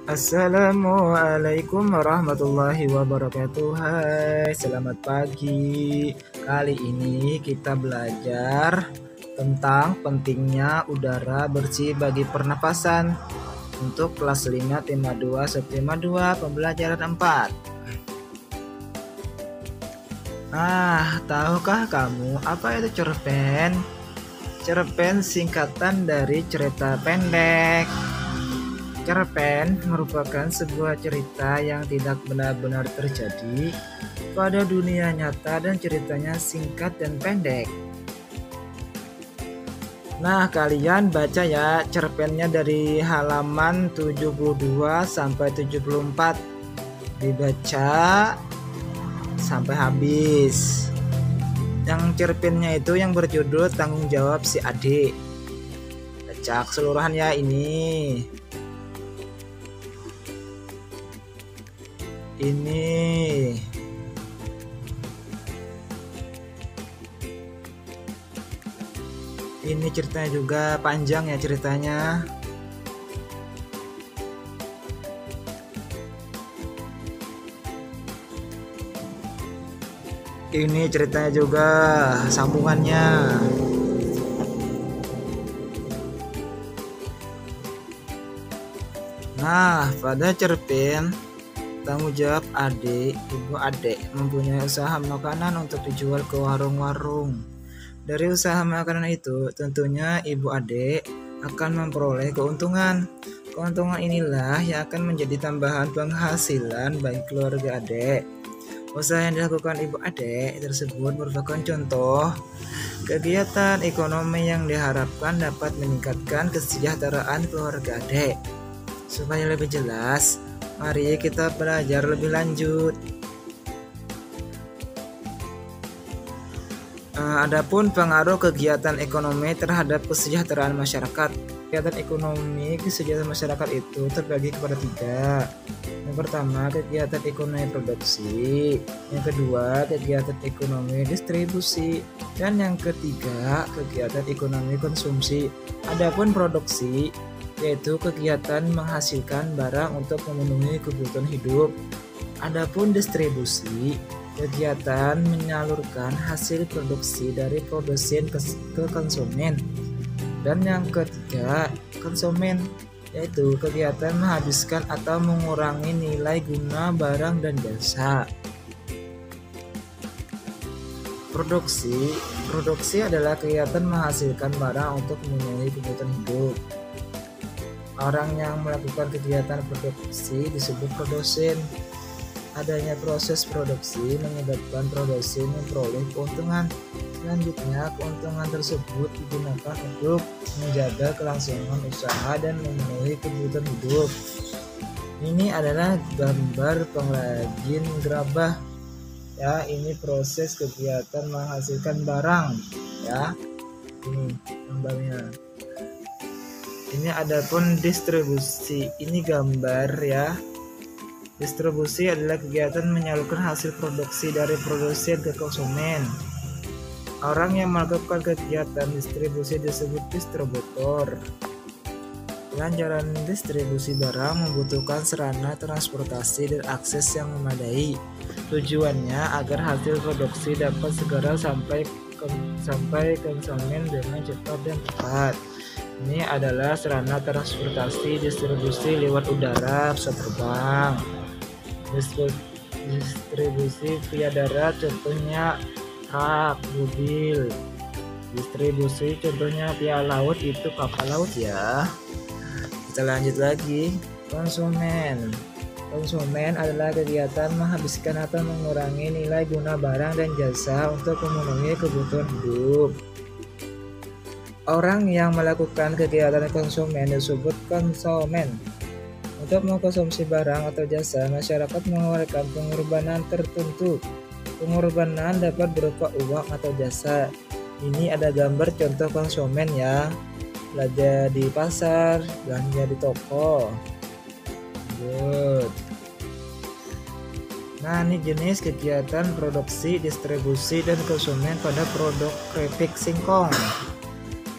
Assalamualaikum warahmatullahi wabarakatuh. Hai, selamat pagi. Kali ini kita belajar tentang pentingnya udara bersih bagi pernapasan untuk kelas 5 tema 2 subtema 2 pembelajaran 4. Tahukah kamu apa itu cerpen? Cerpen singkatan dari cerita pendek. Cerpen merupakan sebuah cerita yang tidak benar-benar terjadi pada dunia nyata dan ceritanya singkat dan pendek. Nah, kalian baca ya cerpennya dari halaman 72 sampai 74. Dibaca sampai habis. Yang cerpennya itu yang berjudul Tanggung Jawab Si Adik. Baca keseluruhan ya ini. Ini ceritanya juga panjang ya ceritanya. Ini ceritanya juga sambungannya. Nah, pada cerpen Tanggung Jawab Adik, ibu adik mempunyai usaha makanan untuk dijual ke warung-warung. Dari usaha makanan itu, tentunya ibu adik akan memperoleh keuntungan. Keuntungan inilah yang akan menjadi tambahan penghasilan bagi keluarga adik. Usaha yang dilakukan ibu adik tersebut merupakan contoh kegiatan ekonomi yang diharapkan dapat meningkatkan kesejahteraan keluarga adik. Supaya lebih jelas, mari kita belajar lebih lanjut. Adapun pengaruh kegiatan ekonomi terhadap kesejahteraan masyarakat. Kegiatan ekonomi kesejahteraan masyarakat itu terbagi kepada 3. Yang pertama, kegiatan ekonomi produksi. Yang kedua, kegiatan ekonomi distribusi. Dan yang ketiga, kegiatan ekonomi konsumsi. Adapun produksi yaitu kegiatan menghasilkan barang untuk memenuhi kebutuhan hidup. Adapun distribusi, kegiatan menyalurkan hasil produksi dari produsen ke konsumen. Dan yang ketiga, konsumen, yaitu kegiatan menghabiskan atau mengurangi nilai guna barang dan jasa. Produksi adalah kegiatan menghasilkan barang untuk memenuhi kebutuhan hidup. Orang yang melakukan kegiatan produksi disebut produsen. Adanya proses produksi menyebabkan produsen memperoleh keuntungan. Selanjutnya, keuntungan tersebut digunakan untuk menjaga kelangsungan usaha dan memenuhi kebutuhan hidup. Ini adalah gambar pengrajin gerabah. Ya, ini proses kegiatan menghasilkan barang. Ya, ini gambarnya. Ini adapun distribusi, ini gambar ya. Distribusi adalah kegiatan menyalurkan hasil produksi dari produsen ke konsumen. Orang yang melakukan kegiatan distribusi disebut distributor. Kelancaran distribusi barang membutuhkan sarana transportasi dan akses yang memadai. Tujuannya agar hasil produksi dapat segera sampai konsumen dengan cepat dan tepat. Ini adalah sarana transportasi distribusi lewat udara, pesawat terbang. Distribusi via darat contohnya truk, mobil. Distribusi contohnya via laut itu kapal laut ya. Kita lanjut lagi. Konsumen adalah kegiatan menghabiskan atau mengurangi nilai guna barang dan jasa untuk memenuhi kebutuhan hidup. Orang yang melakukan kegiatan konsumen disebut konsumen. Untuk mengkonsumsi barang atau jasa, masyarakat mengeluarkan pengorbanan tertentu. Pengorbanan dapat berupa uang atau jasa. Ini ada gambar contoh konsumen ya. Belanja di pasar, belanja di toko. Good. Nah, ini jenis kegiatan produksi, distribusi, dan konsumen pada produk keripik singkong.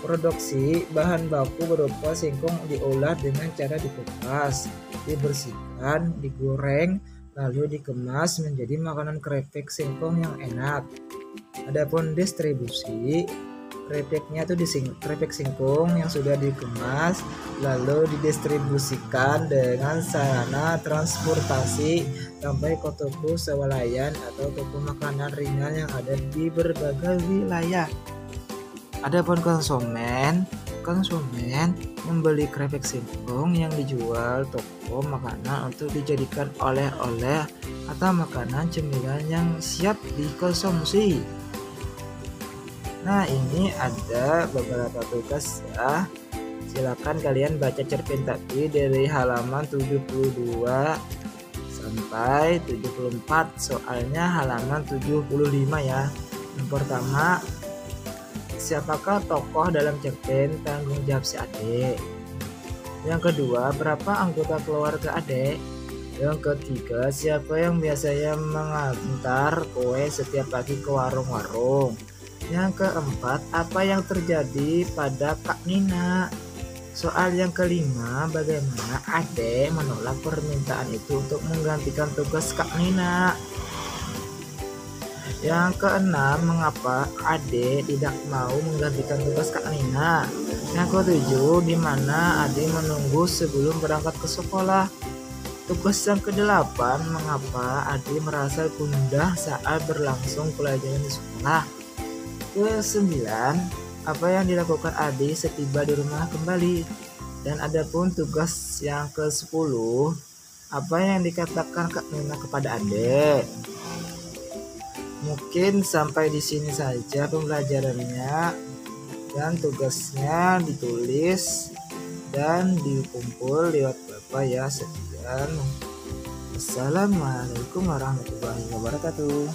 Produksi bahan baku berupa singkong diolah dengan cara dikupas, dibersihkan, digoreng, lalu dikemas menjadi makanan keripik singkong yang enak. Adapun distribusi, keripiknya itu keripik singkong yang sudah dikemas lalu didistribusikan dengan sarana transportasi sampai ke toko swalayan atau toko makanan ringan yang ada di berbagai wilayah. Adapun konsumen membeli keripik singkong yang dijual toko makanan untuk dijadikan oleh-oleh atau makanan cemilan yang siap dikonsumsi. Nah, ini ada beberapa tugas ya. Silakan kalian baca cerpen tadi dari halaman 72 sampai 74, soalnya halaman 75 ya. Yang pertama, siapakah tokoh dalam cerpen tanggung jawab si Ade? Yang kedua, berapa anggota keluarga Ade? Yang ketiga, siapa yang biasanya mengantar kue setiap pagi ke warung-warung? Yang keempat, apa yang terjadi pada Kak Nina? Soal yang kelima, bagaimana Ade menolak permintaan itu untuk menggantikan tugas Kak Nina? Yang keenam, mengapa Ade tidak mau menggantikan tugas Kak Nina? Yang ketujuh, di mana Ade menunggu sebelum berangkat ke sekolah? Tugas yang kedelapan, mengapa Ade merasa gundah saat berlangsung pelajaran di sekolah? Kesembilan, apa yang dilakukan Ade setiba di rumah kembali? Dan adapun tugas yang ke-10, apa yang dikatakan Kak Nina kepada Ade? Mungkin sampai di sini saja pembelajarannya, dan tugasnya ditulis dan dikumpul lewat Bapak ya. Sekian. Assalamualaikum warahmatullahi wabarakatuh.